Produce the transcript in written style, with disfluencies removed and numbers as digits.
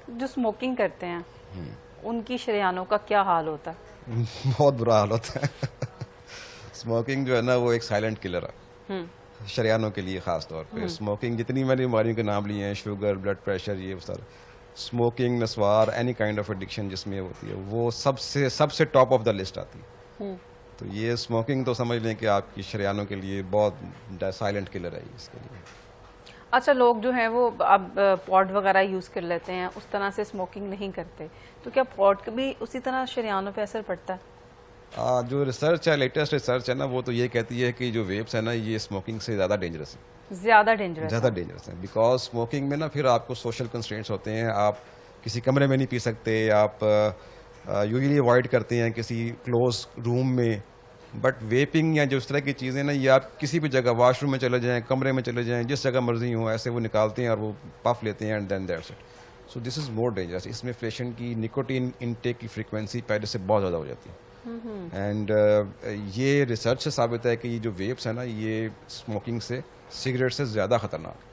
جو اسموکنگ کرتے ہیں ان کی شریانوں کا کیا حال ہوتا ہے؟ بہت برا حال ہوتا ہے. اسموکنگ جو ہے نا وہ ایک سائلنٹ کلر ہے شریانوں کے لیے خاص طور پہ. اسموکنگ جتنی میں نے بیماریوں کے نام لیے ہیں, شوگر, بلڈ پریشر, یہ سارا, اسموکنگ, نسوار, اینی کائنڈ آف ایڈکشن جس میں ہوتی ہے, وہ سب سے ٹاپ آف دا لسٹ آتی ہے. تو یہ اسموکنگ تو سمجھ لیں کہ آپ کی شریانوں کے لیے بہت سائلنٹ کلر ہے اس کے لیے. اچھا, لوگ جو ہیں وہ اب پوڈ وغیرہ یوز کر لیتے ہیں, اس طرح سے اسموکنگ نہیں کرتے, تو کیا پوڈ بھی اسی طرح شریانوں پہ اثر پڑتا ہے؟ جو ریسرچ ہے, لیٹسٹ ریسرچ ہے نا, وہ تو یہ کہتی ہے کہ جو ویپس ہیں نا یہ اسموکنگ سے زیادہ ڈینجرس ہیں. زیادہ ڈینجرس ہیں بیکاز اسموکنگ میں نا پھر آپ کو سوشل کنسٹرینٹس ہوتے ہیں. آپ کسی کمرے میں نہیں پی سکتے, آپ یوزلی اوائڈ کرتے ہیں کسی کلوز روم میں. بٹ ویپنگ یا جو اس طرح کی چیزیں نا, یہ آپ کسی بھی جگہ, واش روم میں چلے جائیں, کمرے میں چلے جائیں, جس جگہ مرضی ہوں, ایسے وہ نکالتے ہیں اور وہ پف لیتے ہیں and then that's it. So this is more dangerous. اس میں پیشنٹ کی نکوٹین انٹیک کی فریکوینسی پہلے سے بہت زیادہ ہو جاتی ہے. اینڈ یہ ریسرچ سے ثابت ہے کہ یہ جو ویپس ہیں نا یہ اسموکنگ سے, سگریٹ سے زیادہ خطرناک.